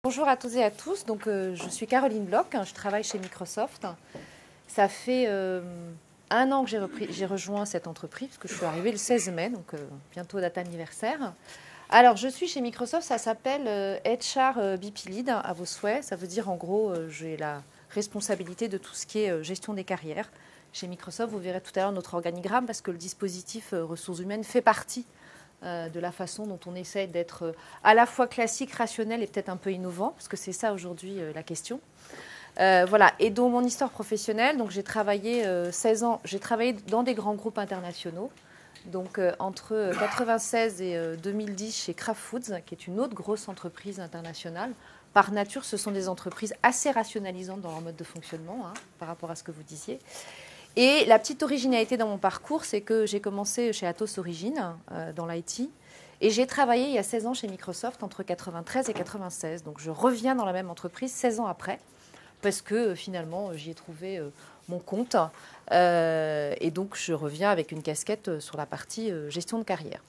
Bonjour à toutes et à tous. Donc, je suis Caroline Bloch, je travaille chez Microsoft. Ça fait un an que j'ai rejoint cette entreprise, parce que je suis arrivée le 16 mai, donc bientôt date anniversaire. Alors, je suis chez Microsoft, ça s'appelle HR BP Lead, à vos souhaits. Ça veut dire, en gros, j'ai la responsabilité de tout ce qui est gestion des carrières. Chez Microsoft, vous verrez tout à l'heure notre organigramme, parce que le dispositif ressources humaines fait partie de la façon dont on essaie d'être à la fois classique, rationnel et peut-être un peu innovant, parce que c'est ça aujourd'hui la question. Voilà. Et dans mon histoire professionnelle, donc j'ai travaillé 16 ans, j'ai travaillé dans des grands groupes internationaux. Donc entre 96 et 2010 chez Kraft Foods, qui est une autre grosse entreprise internationale. Par nature, ce sont des entreprises assez rationalisantes dans leur mode de fonctionnement, par rapport à ce que vous disiez. Et la petite originalité dans mon parcours, c'est que j'ai commencé chez Atos Origine, dans l'IT, et j'ai travaillé il y a 16 ans chez Microsoft, entre 93 et 96. Donc je reviens dans la même entreprise 16 ans après, parce que finalement, j'y ai trouvé mon compte. Et donc je reviens avec une casquette sur la partie gestion de carrière.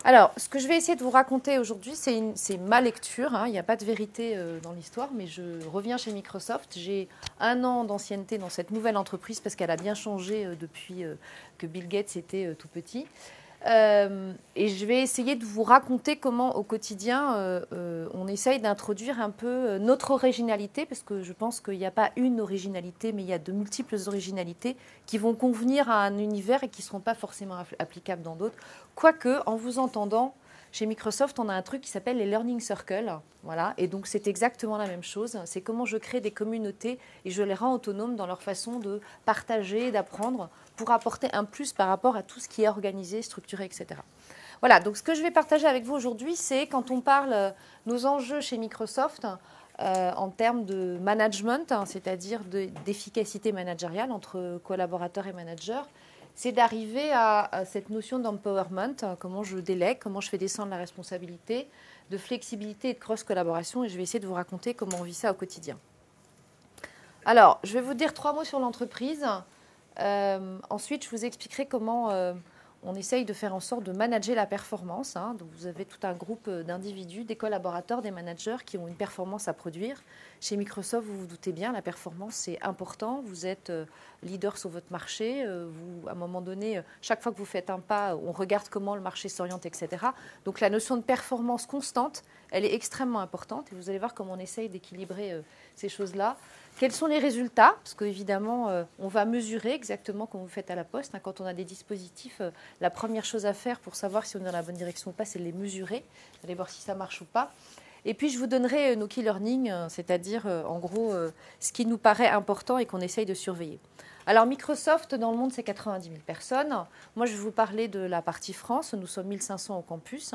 Alors, ce que je vais essayer de vous raconter aujourd'hui, c'est ma lecture. Il n'y a pas de vérité dans l'histoire, mais je reviens chez Microsoft. J'ai un an d'ancienneté dans cette nouvelle entreprise parce qu'elle a bien changé depuis que Bill Gates était tout petit. Et je vais essayer de vous raconter comment, au quotidien, on essaye d'introduire un peu notre originalité, parce que je pense qu'il n'y a pas une originalité, mais il y a de multiples originalités qui vont convenir à un univers et qui ne seront pas forcément applicables dans d'autres. Quoique, en vous entendant, chez Microsoft, on a un truc qui s'appelle les Learning Circles. Voilà. Et donc, c'est exactement la même chose. C'est comment je crée des communautés et je les rends autonomes dans leur façon de partager, d'apprendre, pour apporter un plus par rapport à tout ce qui est organisé, structuré, etc. Voilà, donc ce que je vais partager avec vous aujourd'hui, c'est quand on parle nos enjeux chez Microsoft en termes de management, c'est-à-dire d'efficacité managériale entre collaborateurs et managers, c'est d'arriver à cette notion d'empowerment, comment je délègue, comment je fais descendre la responsabilité, de flexibilité et de cross-collaboration, et je vais essayer de vous raconter comment on vit ça au quotidien. Alors, je vais vous dire 3 mots sur l'entreprise. Ensuite, je vous expliquerai comment on essaye de faire en sorte de manager la performance. Donc, vous avez tout un groupe d'individus, des collaborateurs, des managers qui ont une performance à produire. Chez Microsoft, vous vous doutez bien, la performance, c'est important. Vous êtes leader sur votre marché. À un moment donné, chaque fois que vous faites un pas, on regarde comment le marché s'oriente, etc. Donc, la notion de performance constante, elle est extrêmement importante. Et vous allez voir comment on essaye d'équilibrer ces choses-là. Quels sont les résultats? Parce qu'évidemment, on va mesurer exactement comme vous faites à la Poste. Quand on a des dispositifs, la première chose à faire pour savoir si on est dans la bonne direction ou pas, c'est de les mesurer, d'aller voir si ça marche ou pas. Et puis, je vous donnerai nos key learning, c'est-à-dire, en gros, ce qui nous paraît important et qu'on essaye de surveiller. Alors, Microsoft, dans le monde, c'est 90 000 personnes. Moi, je vais vous parler de la partie France. Nous sommes 1500 au campus.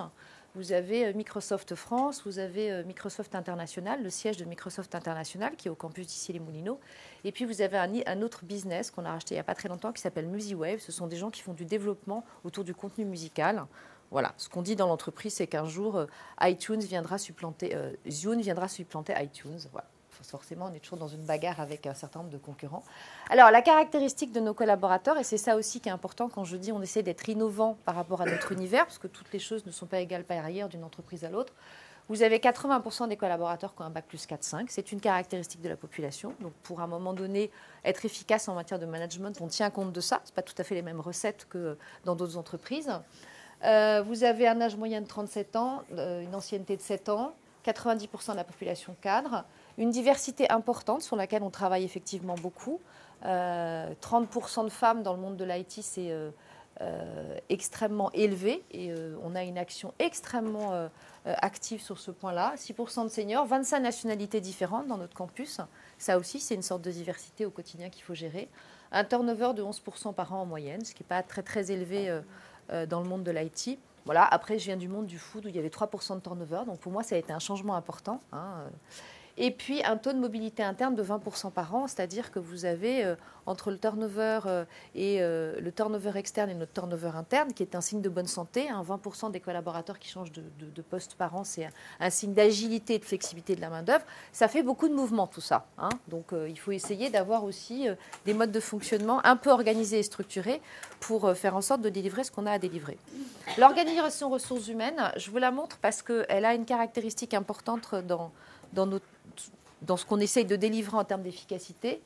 Vous avez Microsoft France, vous avez Microsoft International, le siège de Microsoft International qui est au campus d'Issy-les-Moulineaux. Et puis vous avez un autre business qu'on a racheté il n'y a pas très longtemps qui s'appelle MusiWave. Ce sont des gens qui font du développement autour du contenu musical. Voilà, ce qu'on dit dans l'entreprise, c'est qu'un jour, iTunes viendra supplanter, Zune viendra supplanter iTunes. Voilà. Forcément, on est toujours dans une bagarre avec un certain nombre de concurrents. Alors, la caractéristique de nos collaborateurs, et c'est ça aussi qui est important quand je dis on essaie d'être innovant par rapport à notre univers, parce que toutes les choses ne sont pas égales par ailleurs d'une entreprise à l'autre. Vous avez 80% des collaborateurs qui ont un bac plus 4-5. C'est une caractéristique de la population. Donc, pour un moment donné, être efficace en matière de management, on tient compte de ça. Ce n'est pas tout à fait les mêmes recettes que dans d'autres entreprises. Vous avez un âge moyen de 37 ans, une ancienneté de 7 ans, 90% de la population cadre, une diversité importante sur laquelle on travaille effectivement beaucoup. 30% de femmes dans le monde de l'IT, c'est extrêmement élevé et on a une action extrêmement active sur ce point-là. 6% de seniors, 25 nationalités différentes dans notre campus. Ça aussi, c'est une sorte de diversité au quotidien qu'il faut gérer. Un turnover de 11% par an en moyenne, ce qui n'est pas très, très élevé dans le monde de l'IT. Voilà. Après, je viens du monde du food où il y avait 3% de turnover. Donc, pour moi, ça a été un changement important. Et puis, un taux de mobilité interne de 20% par an, c'est-à-dire que vous avez entre le turnover et le turnover externe et notre turnover interne, qui est un signe de bonne santé. 20% des collaborateurs qui changent de poste par an, c'est un signe d'agilité et de flexibilité de la main-d'œuvre. Ça fait beaucoup de mouvements, tout ça. Donc, il faut essayer d'avoir aussi des modes de fonctionnement un peu organisés et structurés pour faire en sorte de délivrer ce qu'on a à délivrer. L'organisation ressources humaines, je vous la montre parce qu'elle a une caractéristique importante dans ce qu'on essaye de délivrer en termes d'efficacité.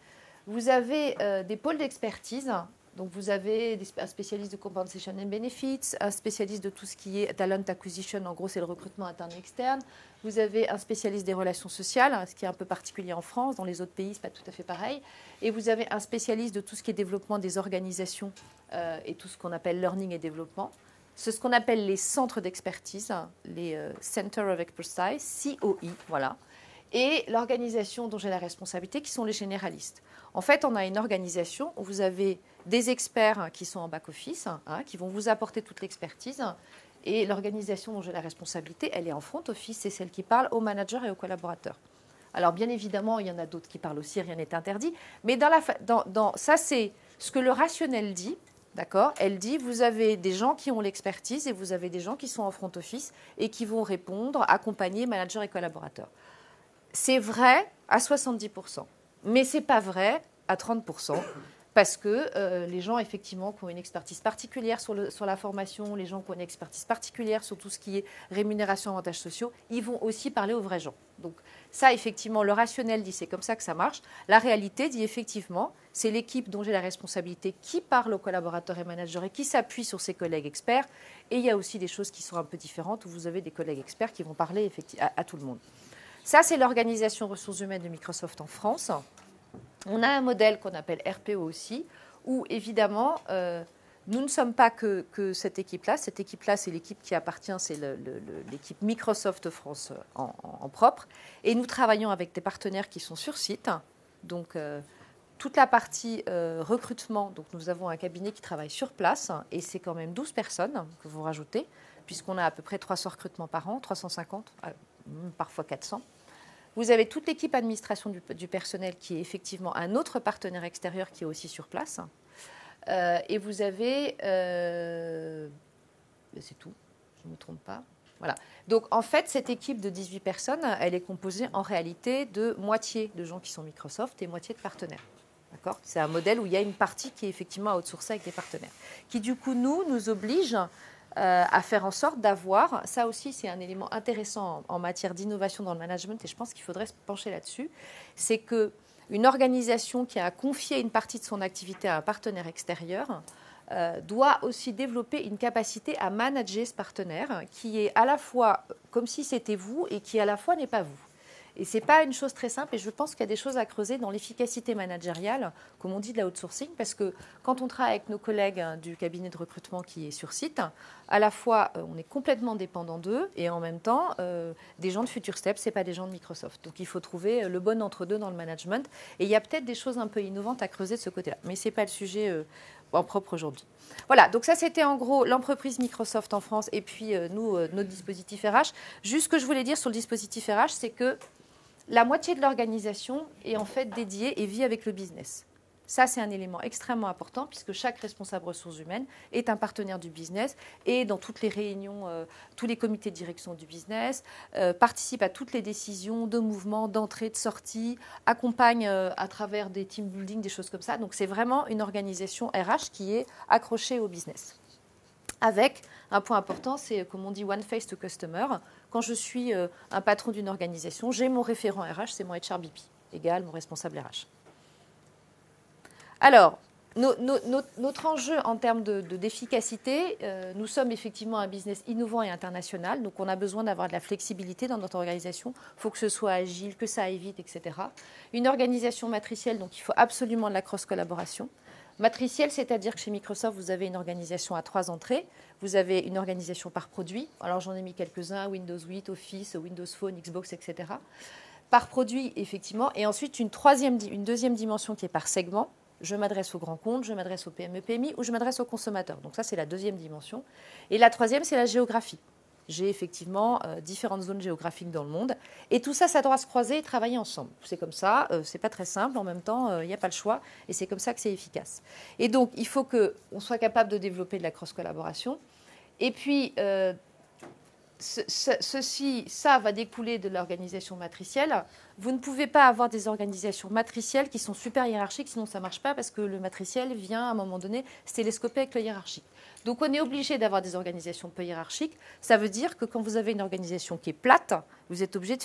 Vous avez des pôles d'expertise. Donc, vous avez un spécialiste de compensation and benefits, un spécialiste de tout ce qui est talent acquisition, en gros, c'est le recrutement interne et externe. Vous avez un spécialiste des relations sociales, ce qui est un peu particulier en France. Dans les autres pays, ce n'est pas tout à fait pareil. Et vous avez un spécialiste de tout ce qui est développement des organisations et tout ce qu'on appelle learning et développement. C'est ce qu'on appelle les centres d'expertise, les Center of Expertise, COE, voilà. Et l'organisation dont j'ai la responsabilité, qui sont les généralistes. En fait, on a une organisation où vous avez des experts qui sont en back-office, qui vont vous apporter toute l'expertise. Et l'organisation dont j'ai la responsabilité, elle est en front-office, c'est celle qui parle aux managers et aux collaborateurs. Alors, bien évidemment, il y en a d'autres qui parlent aussi, rien n'est interdit. Mais ça, c'est ce que le rationnel dit. D'accord ? Elle dit, vous avez des gens qui ont l'expertise et vous avez des gens qui sont en front-office et qui vont répondre, accompagner managers et collaborateurs. C'est vrai à 70%, mais ce n'est pas vrai à 30%, parce que les gens, effectivement, qui ont une expertise particulière sur la formation, les gens qui ont une expertise particulière sur tout ce qui est rémunération, avantages sociaux, ils vont aussi parler aux vrais gens. Donc ça, effectivement, le rationnel dit c'est comme ça que ça marche. La réalité dit effectivement, c'est l'équipe dont j'ai la responsabilité qui parle aux collaborateurs et managers et qui s'appuie sur ses collègues experts. Et il y a aussi des choses qui sont un peu différentes, où vous avez des collègues experts qui vont parler à tout le monde. Ça, c'est l'organisation ressources humaines de Microsoft en France. On a un modèle qu'on appelle RPO aussi, où évidemment, nous ne sommes pas que cette équipe-là. Cette équipe-là, c'est l'équipe qui appartient, c'est l'équipe Microsoft France en propre. Et nous travaillons avec des partenaires qui sont sur site. Donc, toute la partie recrutement, donc nous avons un cabinet qui travaille sur place, et c'est quand même 12 personnes que vous rajoutez, puisqu'on a à peu près 300 recrutements par an, 350, parfois 400. Vous avez toute l'équipe administration du personnel qui est effectivement un autre partenaire extérieur qui est aussi sur place. Et vous avez... c'est tout, je ne me trompe pas. Voilà. Donc, en fait, cette équipe de 18 personnes, elle est composée en réalité de moitié de gens qui sont Microsoft et moitié de partenaires. D'accord ? C'est un modèle où il y a une partie qui est effectivement outsourcée avec des partenaires, qui du coup, nous oblige à faire en sorte d'avoir, ça aussi c'est un élément intéressant en matière d'innovation dans le management, et je pense qu'il faudrait se pencher là-dessus, c'est qu'une organisation qui a confié une partie de son activité à un partenaire extérieur doit aussi développer une capacité à manager ce partenaire qui est à la fois comme si c'était vous et qui à la fois n'est pas vous. Et ce n'est pas une chose très simple, et je pense qu'il y a des choses à creuser dans l'efficacité managériale, comme on dit de la outsourcing, parce que quand on travaille avec nos collègues du cabinet de recrutement qui est sur site, à la fois on est complètement dépendant d'eux, et en même temps, des gens de Future Step, ce n'est pas des gens de Microsoft. Donc il faut trouver le bon entre-deux dans le management, et il y a peut-être des choses un peu innovantes à creuser de ce côté-là, mais ce n'est pas le sujet en propre aujourd'hui. Voilà, donc ça c'était en gros l'entreprise Microsoft en France, et puis nous, notre dispositif RH. Juste ce que je voulais dire sur le dispositif RH, c'est que la moitié de l'organisation est en fait dédiée et vit avec le business. Ça, c'est un élément extrêmement important puisque chaque responsable ressources humaines est un partenaire du business et dans toutes les réunions, tous les comités de direction du business, participe à toutes les décisions de mouvement, d'entrée, de sortie, accompagne à travers des team building, des choses comme ça. Donc, c'est vraiment une organisation RH qui est accrochée au business. Avec un point important, c'est comme on dit one face to customer. Quand je suis un patron d'une organisation, j'ai mon référent RH, c'est mon HRBP, égal mon responsable RH. Alors, notre enjeu en termes d'efficacité, nous sommes effectivement un business innovant et international, donc on a besoin d'avoir de la flexibilité dans notre organisation. Il faut que ce soit agile, que ça aille vite, etc. Une organisation matricielle, donc il faut absolument de la cross-collaboration. Matricielle, c'est-à-dire que chez Microsoft, vous avez une organisation à 3 entrées. Vous avez une organisation par produit. Alors, j'en ai mis quelques-uns, Windows 8, Office, Windows Phone, Xbox, etc. Par produit, effectivement. Et ensuite, une deuxième dimension qui est par segment. Je m'adresse aux grands comptes, je m'adresse aux PME, PMI ou je m'adresse aux consommateurs. Donc ça, c'est la deuxième dimension. Et la troisième, c'est la géographie. J'ai effectivement différentes zones géographiques dans le monde. Et tout ça, ça doit se croiser et travailler ensemble. C'est comme ça, c'est pas très simple. En même temps, il n'y a pas le choix. Et c'est comme ça que c'est efficace. Et donc, il faut qu'on soit capable de développer de la cross-collaboration. Et puis, ça va découler de l'organisation matricielle. Vous ne pouvez pas avoir des organisations matricielles qui sont super hiérarchiques, sinon ça ne marche pas parce que le matriciel vient à un moment donné se télescoper avec le hiérarchique. Donc on est obligé d'avoir des organisations peu hiérarchiques. Ça veut dire que quand vous avez une organisation qui est plate, vous êtes obligé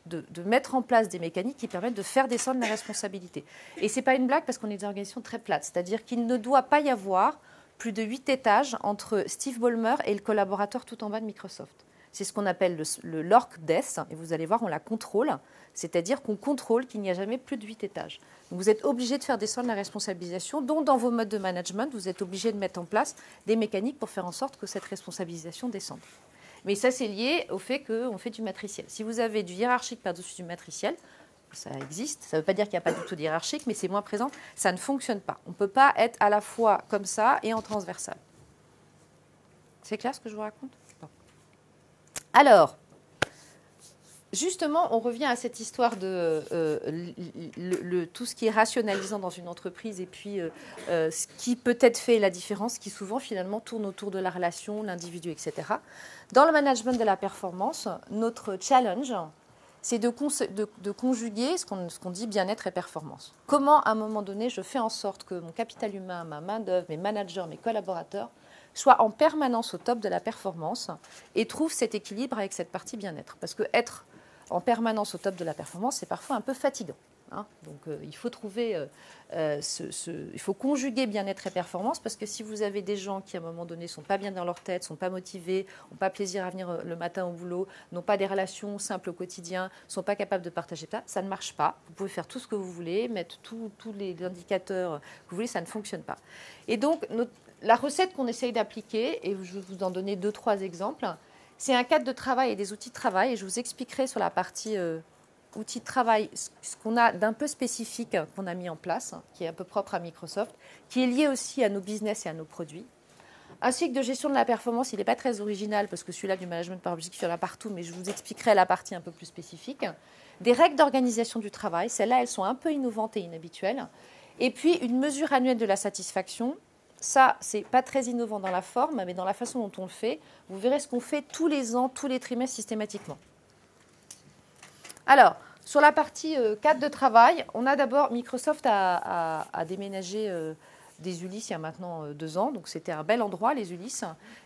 de mettre en place des mécaniques qui permettent de faire descendre la responsabilité. Et ce n'est pas une blague parce qu'on est des organisations très plates. C'est-à-dire qu'il ne doit pas y avoir plus de 8 étages entre Steve Ballmer et le collaborateur tout en bas de Microsoft. C'est ce qu'on appelle le lorc death, et vous allez voir, on la contrôle, c'est-à-dire qu'on contrôle qu'il n'y a jamais plus de 8 étages. Donc vous êtes obligé de faire descendre la responsabilisation, dont dans vos modes de management, vous êtes obligé de mettre en place des mécaniques pour faire en sorte que cette responsabilisation descende. Mais ça, c'est lié au fait qu'on fait du matriciel. Si vous avez du hiérarchique par-dessus du matriciel, ça existe, ça ne veut pas dire qu'il n'y a pas du tout de hiérarchique, mais c'est moins présent, ça ne fonctionne pas. On ne peut pas être à la fois comme ça et en transversal. C'est clair ce que je vous raconte ? Alors, justement, on revient à cette histoire de tout ce qui est rationalisant dans une entreprise et puis ce qui peut-être fait la différence, qui souvent finalement tourne autour de la relation, l'individu, etc. Dans le management de la performance, notre challenge, c'est de conjuguer ce qu'on dit bien-être et performance. Comment, à un moment donné, je fais en sorte que mon capital humain, ma main-d'œuvre, mes managers, mes collaborateurs soient en permanence au top de la performance et trouvent cet équilibre avec cette partie bien-être. Parce que être en permanence au top de la performance, c'est parfois un peu fatigant. Hein. Donc, il faut trouver, il faut conjuguer bien-être et performance, parce que si vous avez des gens qui, à un moment donné, ne sont pas bien dans leur tête, ne sont pas motivés, n'ont pas plaisir à venir le matin au boulot, n'ont pas des relations simples au quotidien, ne sont pas capables de partager ça ne marche pas. Vous pouvez faire tout ce que vous voulez, mettre tous les indicateurs que vous voulez, ça ne fonctionne pas. Et donc, la recette qu'on essaye d'appliquer, et je vais vous en donner 2-3 exemples, c'est un cadre de travail et des outils de travail. Et je vous expliquerai sur la partie outils de travail ce qu'on a d'un peu spécifique qu'on a mis en place, qui est un peu propre à Microsoft, qui est lié aussi à nos business et à nos produits. Un cycle de gestion de la performance, il n'est pas très original parce que celui-là du management par objectif, il y en a partout, mais je vous expliquerai la partie un peu plus spécifique. Des règles d'organisation du travail, celles-là, elles sont un peu innovantes et inhabituelles. Et puis, une mesure annuelle de la satisfaction. Ça, c'est pas très innovant dans la forme, mais dans la façon dont on le fait, vous verrez ce qu'on fait tous les ans, tous les trimestres systématiquement. Alors, sur la partie cadre de travail, on a d'abord, Microsoft a déménagé des Ulysse il y a maintenant 2 ans, donc c'était un bel endroit, les Ulysse.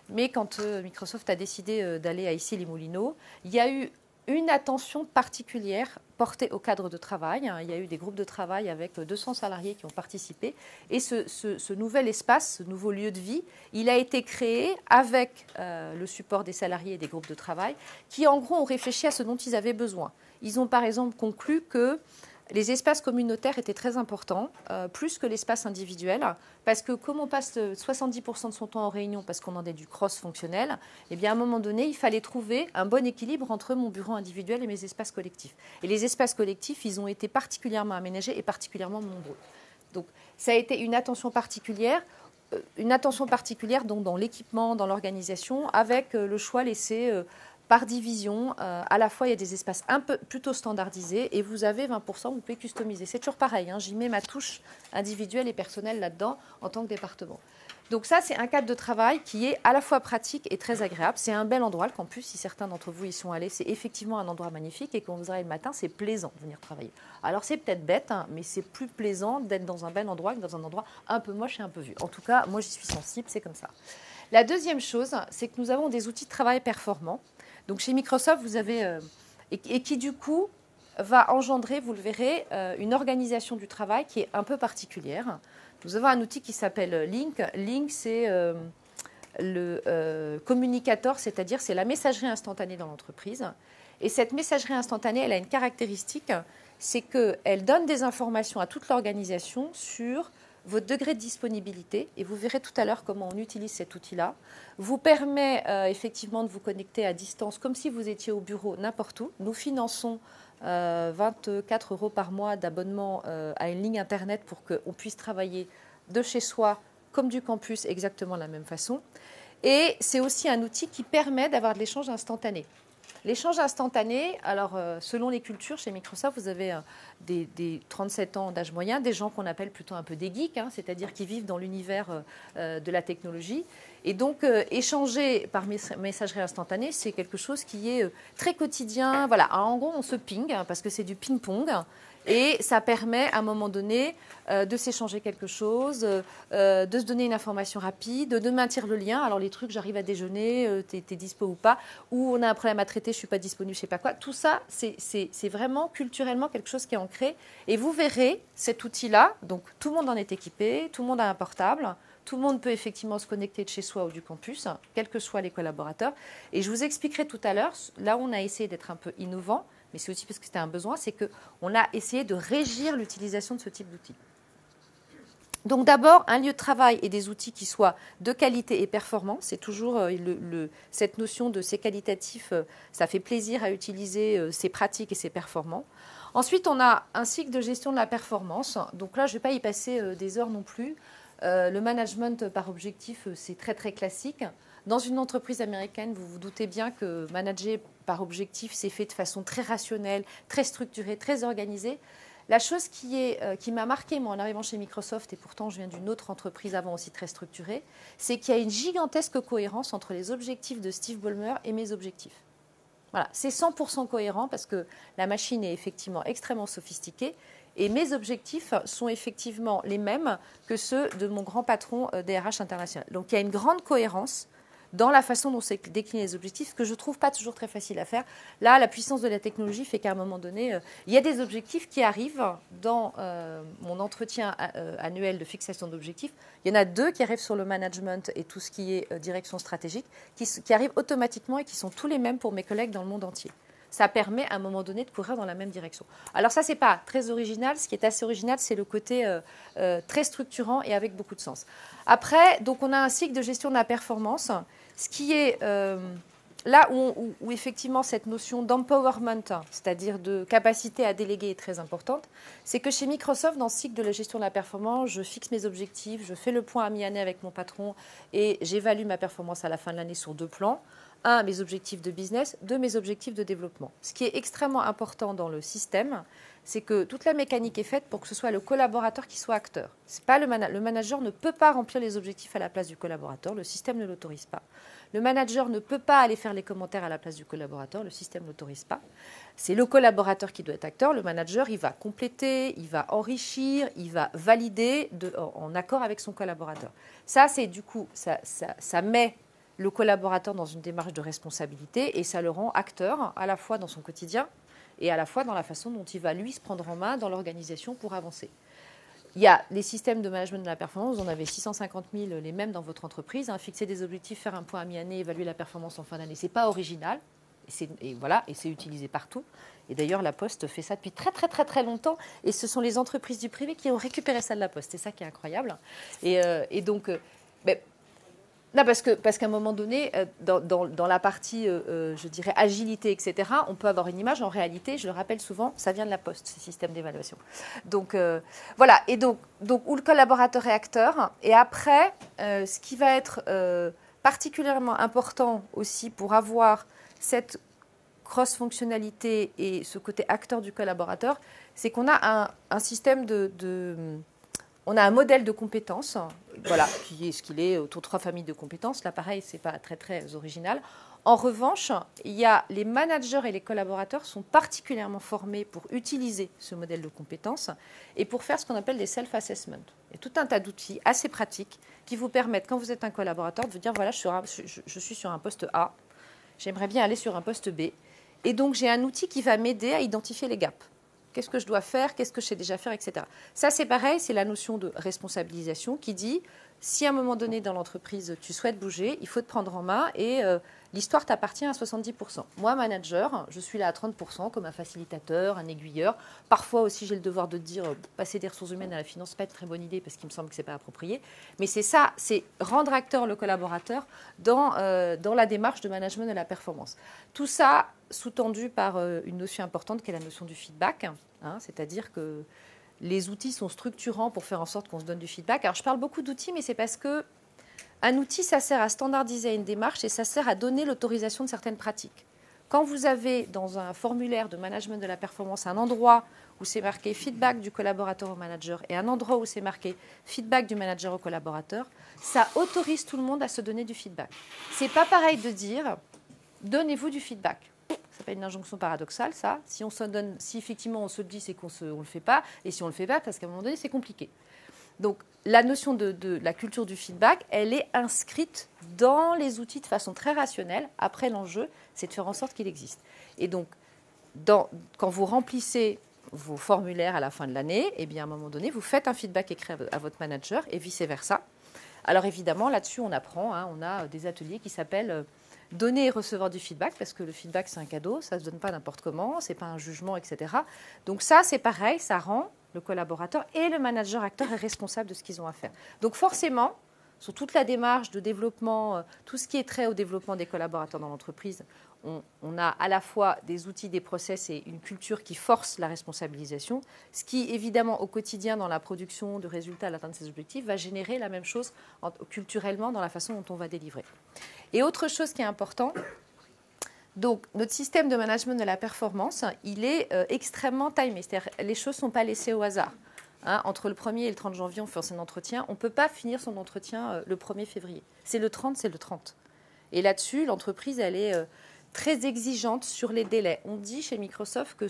Mais quand Microsoft a décidé d'aller à Issy-les-Moulineaux, il y a eu une attention particulière portée au cadre de travail. Il y a eu des groupes de travail avec 200 salariés qui ont participé. Et ce nouvel espace, ce nouveau lieu de vie, il a été créé avec le support des salariés et des groupes de travail qui, en gros, ont réfléchi à ce dont ils avaient besoin. Ils ont, par exemple, conclu que les espaces communautaires étaient très importants, plus que l'espace individuel, parce que comme on passe 70% de son temps en réunion parce qu'on en est du cross-fonctionnel, eh bien, à un moment donné, il fallait trouver un bon équilibre entre mon bureau individuel et mes espaces collectifs. Et les espaces collectifs, ils ont été particulièrement aménagés et particulièrement nombreux. Donc, ça a été une attention particulière donc, dans l'équipement, dans l'organisation, avec le choix laissé par division. À la fois, il y a des espaces un peu plutôt standardisés et vous avez 20%, vous pouvez customiser. C'est toujours pareil, hein, j'y mets ma touche individuelle et personnelle là-dedans en tant que département. Donc ça, c'est un cadre de travail qui est à la fois pratique et très agréable. C'est un bel endroit, le campus, si certains d'entre vous y sont allés, c'est effectivement un endroit magnifique et quand vous arrivez le matin, c'est plaisant de venir travailler. Alors c'est peut-être bête, hein, mais c'est plus plaisant d'être dans un bel endroit que dans un endroit un peu moche et un peu vieux. En tout cas, moi, j'y suis sensible, c'est comme ça. La deuxième chose, c'est que nous avons des outils de travail performants. Donc chez Microsoft, vous avez, et qui du coup va engendrer, vous le verrez, une organisation du travail qui est un peu particulière. Nous avons un outil qui s'appelle Lync. Lync, c'est le communicateur, c'est-à-dire c'est la messagerie instantanée dans l'entreprise. Et cette messagerie instantanée, elle a une caractéristique, c'est qu'elle donne des informations à toute l'organisation sur votre degré de disponibilité, et vous verrez tout à l'heure comment on utilise cet outil-là, vous permet effectivement de vous connecter à distance comme si vous étiez au bureau n'importe où. Nous finançons 24 € par mois d'abonnement à une ligne Internet pour qu'on puisse travailler de chez soi comme du campus exactement de la même façon. Et c'est aussi un outil qui permet d'avoir de l'échange instantané. L'échange instantané, alors selon les cultures, chez Microsoft, vous avez des 37 ans d'âge moyen, des gens qu'on appelle plutôt un peu des geeks, hein, c'est-à-dire qui vivent dans l'univers de la technologie. Et donc, échanger par messagerie instantanée, c'est quelque chose qui est très quotidien. Voilà, alors, en gros, on se ping, hein, parce que c'est du ping-pong. Et ça permet à un moment donné de s'échanger quelque chose, de se donner une information rapide, de maintenir le lien. Alors les trucs, j'arrive à déjeuner, t'es dispo ou pas, ou on a un problème à traiter, je suis pas disponible, je sais pas quoi. Tout ça, c'est vraiment culturellement quelque chose qui est ancré. Et vous verrez cet outil-là, donc tout le monde en est équipé, tout le monde a un portable. Tout le monde peut effectivement se connecter de chez soi ou du campus, quels que soient les collaborateurs. Et je vous expliquerai tout à l'heure, là où on a essayé d'être un peu innovant, mais c'est aussi parce que c'était un besoin, c'est qu'on a essayé de régir l'utilisation de ce type d'outils. Donc d'abord, un lieu de travail et des outils qui soient de qualité et performants. C'est toujours cette notion de c'est qualitatif, ça fait plaisir à utiliser, c'est pratique et c'est performant. Ensuite, on a un cycle de gestion de la performance. Donc là, je ne vais pas y passer des heures non plus. Le management par objectif, c'est très très classique. Dans une entreprise américaine, vous vous doutez bien que manager par objectif, c'est fait de façon très rationnelle, très structurée, très organisée. La chose qui m'a marquée, moi, en arrivant chez Microsoft, et pourtant je viens d'une autre entreprise avant aussi très structurée, c'est qu'il y a une gigantesque cohérence entre les objectifs de Steve Ballmer et mes objectifs. Voilà, c'est 100% cohérent parce que la machine est effectivement extrêmement sophistiquée et mes objectifs sont effectivement les mêmes que ceux de mon grand patron DRH international. Donc il y a une grande cohérence dans la façon dont c'est décliné les objectifs, que je ne trouve pas toujours très facile à faire. Là, la puissance de la technologie fait qu'à un moment donné, il y a des objectifs qui arrivent dans mon entretien annuel de fixation d'objectifs. Il y en a 2 qui arrivent sur le management et tout ce qui est direction stratégique, qui arrivent automatiquement et qui sont tous les mêmes pour mes collègues dans le monde entier. Ça permet à un moment donné de courir dans la même direction. Alors ça, ce n'est pas très original. Ce qui est assez original, c'est le côté très structurant et avec beaucoup de sens. Après, donc on a un cycle de gestion de la performance. Ce qui est là où effectivement cette notion d'empowerment, c'est-à-dire de capacité à déléguer est très importante, c'est que chez Microsoft, dans ce cycle de la gestion de la performance, je fixe mes objectifs, je fais le point à mi-année avec mon patron et j'évalue ma performance à la fin de l'année sur 2 plans. 1, mes objectifs de business, 2, mes objectifs de développement. Ce qui est extrêmement important dans le système, c'est que toute la mécanique est faite pour que ce soit le collaborateur qui soit acteur. C'est pas le manager ne peut pas remplir les objectifs à la place du collaborateur, le système ne l'autorise pas. Le manager ne peut pas aller faire les commentaires à la place du collaborateur, le système ne l'autorise pas. C'est le collaborateur qui doit être acteur, le manager, il va compléter, il va enrichir, il va valider en accord avec son collaborateur. Ça, c'est du coup, ça met le collaborateur dans une démarche de responsabilité et ça le rend acteur à la fois dans son quotidien et à la fois dans la façon dont il va, lui, se prendre en main dans l'organisation pour avancer. Il y a les systèmes de management de la performance, vous en avez 650 000, les mêmes dans votre entreprise. Hein, fixer des objectifs, faire un point à mi-année, évaluer la performance en fin d'année, ce n'est pas original. Et voilà, et c'est utilisé partout. Et d'ailleurs, la Poste fait ça depuis très, très, très, très longtemps. Et ce sont les entreprises du privé qui ont récupéré ça de la Poste. C'est ça qui est incroyable. Et donc... non, parce qu'à un moment donné, dans la partie, je dirais, agilité, etc., on peut avoir une image. En réalité, je le rappelle souvent, ça vient de la Poste, ces systèmes d'évaluation. Donc, voilà. Et donc, où le collaborateur est acteur. Et après, ce qui va être particulièrement important aussi pour avoir cette cross-fonctionnalité et ce côté acteur du collaborateur, c'est qu'on a un système on a un modèle de compétences, voilà, qui est ce qu'il est autour de 3 familles de compétences. Là, pareil, ce n'est pas très, très original. En revanche, les managers et les collaborateurs sont particulièrement formés pour utiliser ce modèle de compétences et pour faire ce qu'on appelle des self-assessments. Il y a tout un tas d'outils assez pratiques qui vous permettent, quand vous êtes un collaborateur, de vous dire, voilà, je suis sur un poste A, j'aimerais bien aller sur un poste B. Et donc, j'ai un outil qui va m'aider à identifier les gaps. Qu'est-ce que je dois faire? Qu'est-ce que je sais déjà faire, etc. Ça, c'est pareil, c'est la notion de responsabilisation qui dit, si à un moment donné dans l'entreprise, tu souhaites bouger, il faut te prendre en main et l'histoire t'appartient à 70%. Moi, manager, je suis là à 30% comme un facilitateur, un aiguilleur. Parfois aussi, j'ai le devoir de dire, passer des ressources humaines à la finance, ce n'est pas une très bonne idée parce qu'il me semble que ce n'est pas approprié. Mais c'est ça, c'est rendre acteur le collaborateur dans la démarche de management de la performance. Tout ça sous-tendu par une notion importante qui est la notion du feedback, hein, c'est-à-dire que les outils sont structurants pour faire en sorte qu'on se donne du feedback. Alors, je parle beaucoup d'outils, mais c'est parce qu'un outil, ça sert à standardiser une démarche et ça sert à donner l'autorisation de certaines pratiques. Quand vous avez dans un formulaire de management de la performance un endroit où c'est marqué feedback du collaborateur au manager et un endroit où c'est marqué feedback du manager au collaborateur, ça autorise tout le monde à se donner du feedback. C'est pas pareil de dire donnez-vous du feedback. Ça s'appelle une injonction paradoxale, ça. Si, si effectivement on se le dit, c'est qu'on ne le fait pas. Et si on ne le fait pas, parce qu'à un moment donné, c'est compliqué. Donc, la notion de la culture du feedback, elle est inscrite dans les outils de façon très rationnelle. Après, l'enjeu, c'est de faire en sorte qu'il existe. Et donc, quand vous remplissez vos formulaires à la fin de l'année, eh bien, à un moment donné, vous faites un feedback écrit à votre manager et vice-versa. Alors, évidemment, là-dessus, on apprend. On a des ateliers qui s'appellent donner et recevoir du feedback, parce que le feedback, c'est un cadeau. Ça ne se donne pas n'importe comment. Ce n'est pas un jugement, etc. Donc, ça, c'est pareil. Ça rend le collaborateur et le manager acteur est responsable de ce qu'ils ont à faire. Donc forcément, sur toute la démarche de développement, tout ce qui est trait au développement des collaborateurs dans l'entreprise, on a à la fois des outils, des process et une culture qui force la responsabilisation, ce qui évidemment au quotidien dans la production de résultats à l'atteinte de ces objectifs va générer la même chose culturellement dans la façon dont on va délivrer. Et autre chose qui est important, donc, notre système de management de la performance, il est extrêmement timé. C'est-à-dire les choses ne sont pas laissées au hasard. Entre le 1er et le 30 janvier, on fait son entretien. On ne peut pas finir son entretien le 1er février. C'est le 30, c'est le 30. Et là-dessus, l'entreprise, elle est très exigeante sur les délais. On dit chez Microsoft que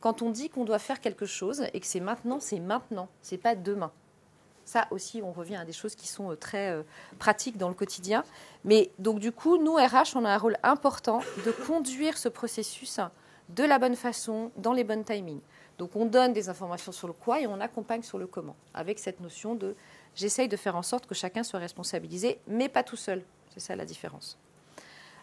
quand on dit qu'on doit faire quelque chose et que c'est maintenant, c'est maintenant. Ce n'est pas demain. Ça aussi, on revient à des choses qui sont très pratiques dans le quotidien. Mais donc, du coup, nous, RH, on a un rôle important de conduire ce processus de la bonne façon, dans les bons timings. Donc, on donne des informations sur le quoi et on accompagne sur le comment, avec cette notion de j'essaye de faire en sorte que chacun soit responsabilisé, mais pas tout seul. C'est ça la différence.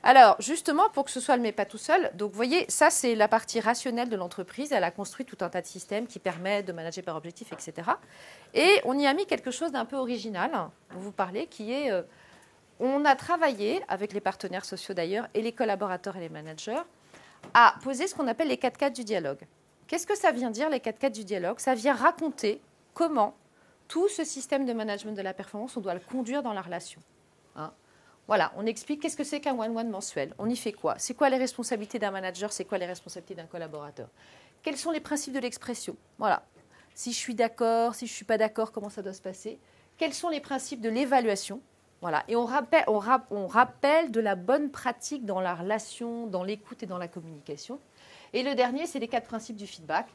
Alors, justement, pour que ce soit le mais pas tout seul, donc vous voyez, ça, c'est la partie rationnelle de l'entreprise. Elle a construit tout un tas de systèmes qui permettent de manager par objectif, etc. Et on y a mis quelque chose d'un peu original, dont vous parlez, qui est, on a travaillé, avec les partenaires sociaux d'ailleurs, et les collaborateurs et les managers, à poser ce qu'on appelle les 4 du dialogue. Qu'est-ce que ça vient dire, les 4 du dialogue? Ça vient raconter comment tout ce système de management de la performance, on doit le conduire dans la relation. Voilà, on explique qu'est-ce que c'est qu'un one-one mensuel. On y fait quoi? C'est quoi les responsabilités d'un manager? C'est quoi les responsabilités d'un collaborateur? Quels sont les principes de l'expression? Voilà. Si je suis d'accord, si je ne suis pas d'accord, comment ça doit se passer? Quels sont les principes de l'évaluation? Voilà. Et on rappelle de la bonne pratique dans la relation, dans l'écoute et dans la communication. Et le dernier, c'est les 4 principes du feedback.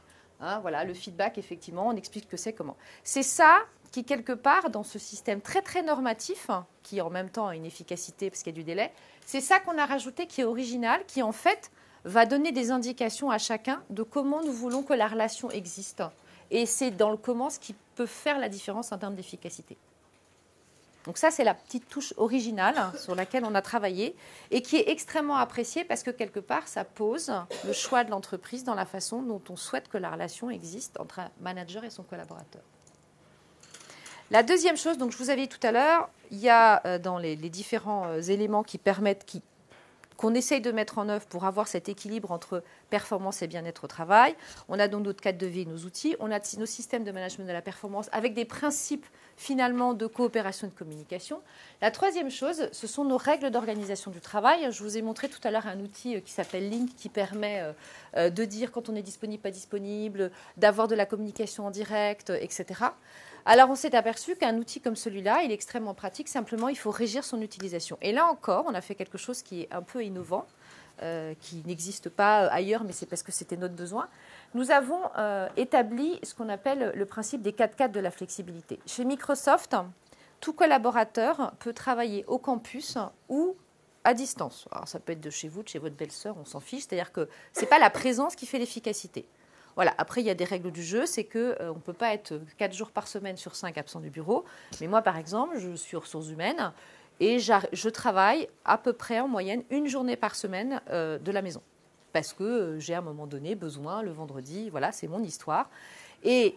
Voilà, le feedback, effectivement, on explique que c'est comment. C'est ça qui, quelque part, dans ce système très, très normatif, qui en même temps a une efficacité parce qu'il y a du délai, c'est ça qu'on a rajouté qui est original, qui en fait va donner des indications à chacun de comment nous voulons que la relation existe. Et c'est dans le comment ce qui peut faire la différence en termes d'efficacité. Donc ça, c'est la petite touche originale sur laquelle on a travaillé et qui est extrêmement appréciée parce que quelque part, ça pose le choix de l'entreprise dans la façon dont on souhaite que la relation existe entre un manager et son collaborateur. La deuxième chose, donc je vous avais dit tout à l'heure, il y a dans les différents éléments qui permettent qu'on essaye de mettre en œuvre pour avoir cet équilibre entre performance et bien-être au travail. On a donc notre cadre de vie, nos outils. On a nos systèmes de management de la performance avec des principes finalement de coopération et de communication. La troisième chose, ce sont nos règles d'organisation du travail. Je vous ai montré tout à l'heure un outil qui s'appelle Link qui permet de dire quand on est disponible, pas disponible, d'avoir de la communication en direct, etc. Alors, on s'est aperçu qu'un outil comme celui-là, il est extrêmement pratique. Simplement, il faut régir son utilisation. Et là encore, on a fait quelque chose qui est un peu innovant, qui n'existe pas ailleurs, mais c'est parce que c'était notre besoin. Nous avons établi ce qu'on appelle le principe des 4 de la flexibilité. Chez Microsoft, tout collaborateur peut travailler au campus ou à distance. Alors, ça peut être de chez vous, de chez votre belle-sœur, on s'en fiche. C'est-à-dire que ce n'est pas la présence qui fait l'efficacité. Voilà. Après, il y a des règles du jeu, c'est qu'on ne peut pas être 4 jours par semaine sur 5 absent du bureau. Mais moi, par exemple, je suis ressources humaines et je travaille à peu près en moyenne 1 journée par semaine de la maison. Parce que j'ai à un moment donné besoin, le vendredi, voilà, c'est mon histoire. Et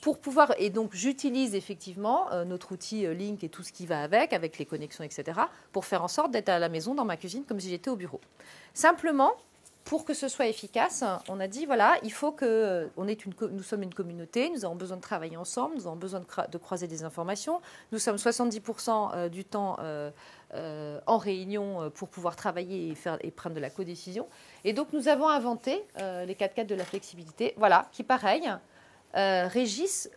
donc j'utilise effectivement notre outil Link et tout ce qui va avec les connexions, etc., pour faire en sorte d'être à la maison dans ma cuisine comme si j'étais au bureau. Simplement, pour que ce soit efficace, on a dit, voilà, il faut que nous sommes une communauté, nous avons besoin de travailler ensemble, nous avons besoin de croiser des informations. Nous sommes 70% du temps en réunion pour pouvoir travailler et prendre de la codécision. Et donc, nous avons inventé les 4 de la flexibilité, voilà, qui, pareil, régissent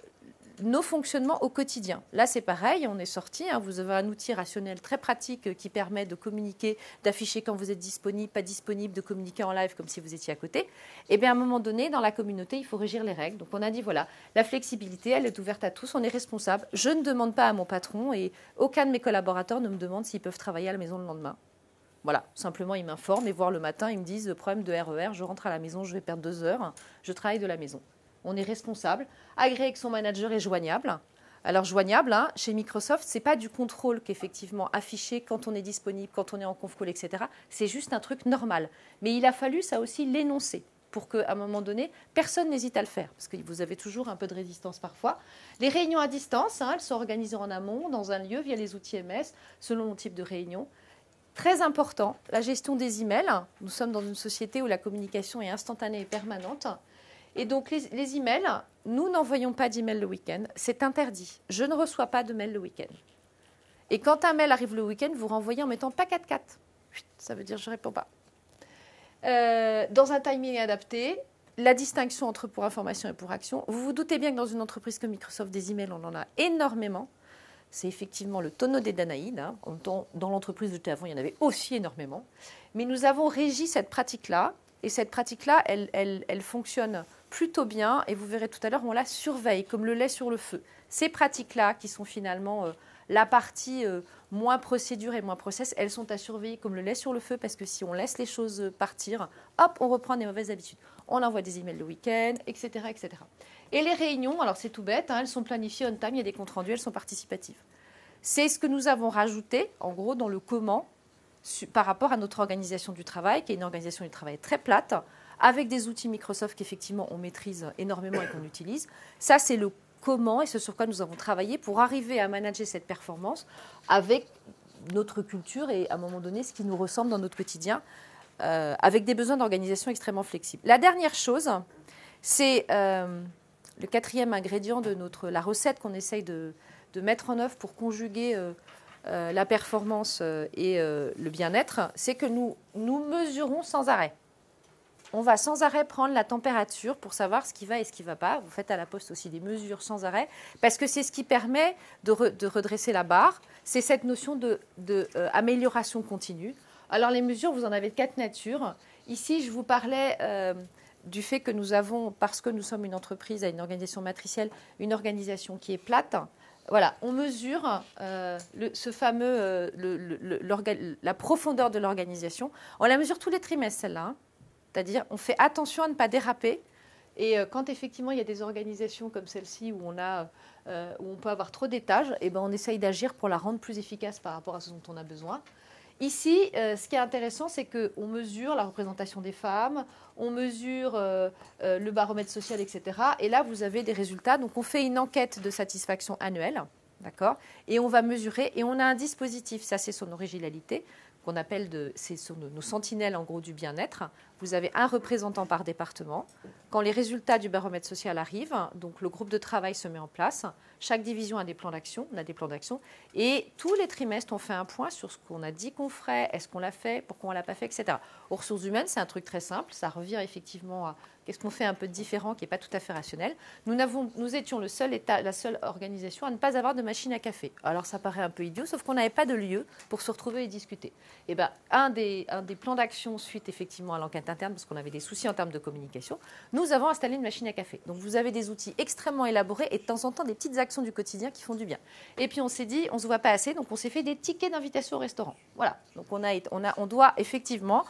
nos fonctionnements au quotidien. Là, c'est pareil, on est sorti. Vous avez un outil rationnel très pratique qui permet de communiquer, d'afficher quand vous êtes disponible, pas disponible, de communiquer en live comme si vous étiez à côté. Et bien, à un moment donné, dans la communauté, il faut régir les règles. Donc, on a dit, voilà, la flexibilité, elle est ouverte à tous, on est responsable. Je ne demande pas à mon patron et aucun de mes collaborateurs ne me demande s'ils peuvent travailler à la maison le lendemain. Voilà, simplement, ils m'informent et voire le matin, ils me disent, problème de RER, je rentre à la maison, je vais perdre 2 heures, je travaille de la maison. On est responsable, agréé que son manager est joignable. Alors joignable, chez Microsoft, ce n'est pas du contrôle qu'effectivement affiché quand on est disponible, quand on est en conf call, etc. C'est juste un truc normal. Mais il a fallu ça aussi l'énoncer pour qu'à un moment donné, personne n'hésite à le faire. Parce que vous avez toujours un peu de résistance parfois. Les réunions à distance, elles sont organisées en amont, dans un lieu, via les outils MS, selon le type de réunion. Très important, la gestion des emails. Nous sommes dans une société où la communication est instantanée et permanente. Et donc, les emails, nous n'envoyons pas d'emails le week-end. C'est interdit. Je ne reçois pas de mail le week-end. Et quand un mail arrive le week-end, vous renvoyez en mettant pas 4-4. Ça veut dire je ne réponds pas. Dans un timing adapté, la distinction entre pour information et pour action. Vous vous doutez bien que dans une entreprise comme Microsoft, des emails, on en a énormément. C'est effectivement le tonneau des Danaïdes. Dans l'entreprise où j'étais avant, il y en avait aussi énormément. Mais nous avons régi cette pratique-là. Et cette pratique-là, elle fonctionne plutôt bien. Et vous verrez tout à l'heure, on la surveille comme le lait sur le feu. Ces pratiques-là, qui sont finalement la partie moins procédure et moins process, elles sont à surveiller comme le lait sur le feu. Parce que si on laisse les choses partir, hop, on reprend des mauvaises habitudes. On envoie des emails le week-end, etc., etc. Et les réunions, alors c'est tout bête, elles sont planifiées on time, il y a des comptes rendus, elles sont participatives. C'est ce que nous avons rajouté, en gros, dans le comment, par rapport à notre organisation du travail, qui est une organisation du travail très plate, avec des outils Microsoft qu'effectivement on maîtrise énormément et qu'on utilise. Ça, c'est le comment et ce sur quoi nous avons travaillé pour arriver à manager cette performance avec notre culture et à un moment donné, ce qui nous ressemble dans notre quotidien, avec des besoins d'organisation extrêmement flexibles. La dernière chose, c'est le 4e ingrédient de la recette qu'on essaye de mettre en œuvre pour conjuguer la performance et le bien-être, c'est que nous mesurons sans arrêt. On va sans arrêt prendre la température pour savoir ce qui va et ce qui ne va pas. Vous faites à la poste aussi des mesures sans arrêt, parce que c'est ce qui permet de redresser la barre. C'est cette notion d'amélioration continue. Alors les mesures, vous en avez de 4 natures. Ici, je vous parlais du fait que nous avons, parce que nous sommes une entreprise à une organisation matricielle, une organisation qui est plate. Voilà, on mesure ce fameux, la profondeur de l'organisation. On la mesure tous les trimestres, celle-là. C'est-à-dire, on fait attention à ne pas déraper. Et quand effectivement, il y a des organisations comme celle-ci où on peut avoir trop d'étages, eh ben, on essaye d'agir pour la rendre plus efficace par rapport à ce dont on a besoin. Ici, ce qui est intéressant, c'est qu'on mesure la représentation des femmes, on mesure le baromètre social, etc. Et là, vous avez des résultats. Donc, on fait une enquête de satisfaction annuelle, d'accord ? Et on va mesurer, et on a un dispositif, ça c'est son originalité, qu'on appelle nos sentinelles en gros du bien-être. Vous avez un représentant par département. Quand les résultats du baromètre social arrivent, donc le groupe de travail se met en place. Chaque division a des plans d'action, on a des plans d'action. Et tous les trimestres, on fait un point sur ce qu'on a dit qu'on ferait, est-ce qu'on l'a fait, pourquoi on ne l'a pas fait, etc. Aux ressources humaines, c'est un truc très simple. Ça revient effectivement à qu'est-ce qu'on fait un peu de différent qui n'est pas tout à fait rationnel. Nous étions la seule organisation à ne pas avoir de machine à café. Alors ça paraît un peu idiot, sauf qu'on n'avait pas de lieu pour se retrouver et discuter. Et ben, un des plans d'action suite effectivement à l'enquête interne, parce qu'on avait des soucis en termes de communication, nous avons installé une machine à café. Donc vous avez des outils extrêmement élaborés et de temps en temps des petites actions du quotidien qui font du bien. Et puis on s'est dit, on ne se voit pas assez, donc on s'est fait des tickets d'invitation au restaurant. Voilà. Donc on doit effectivement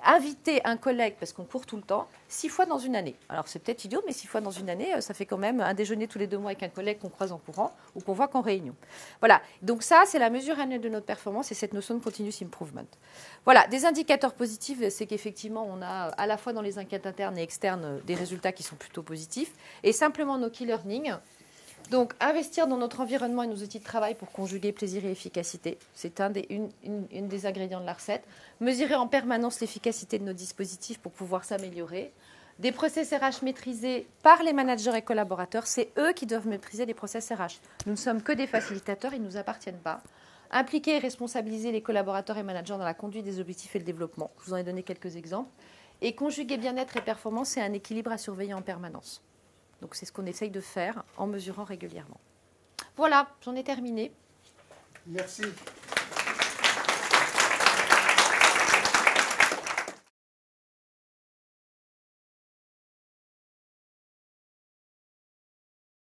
inviter un collègue, parce qu'on court tout le temps, 6 fois dans une année. Alors c'est peut-être idiot, mais 6 fois dans une année, ça fait quand même un déjeuner tous les 2 mois avec un collègue qu'on croise en courant ou qu'on voit qu'en réunion. Voilà, donc ça c'est la mesure annuelle de notre performance et cette notion de continuous improvement. Voilà, des indicateurs positifs, c'est qu'effectivement on a à la fois dans les enquêtes internes et externes des résultats qui sont plutôt positifs. Et simplement nos key learning, Donc, investir dans notre environnement et nos outils de travail pour conjuguer plaisir et efficacité, c'est une des ingrédients de la recette. Mesurer en permanence l'efficacité de nos dispositifs pour pouvoir s'améliorer. Des process RH maîtrisés par les managers et collaborateurs, c'est eux qui doivent maîtriser les process RH. Nous ne sommes que des facilitateurs, ils ne nous appartiennent pas. Impliquer et responsabiliser les collaborateurs et managers dans la conduite des objectifs et le développement. Je vous en ai donné quelques exemples. Et conjuguer bien-être et performance, c'est un équilibre à surveiller en permanence. Donc c'est ce qu'on essaye de faire en mesurant régulièrement. Voilà, j'en ai terminé. Merci.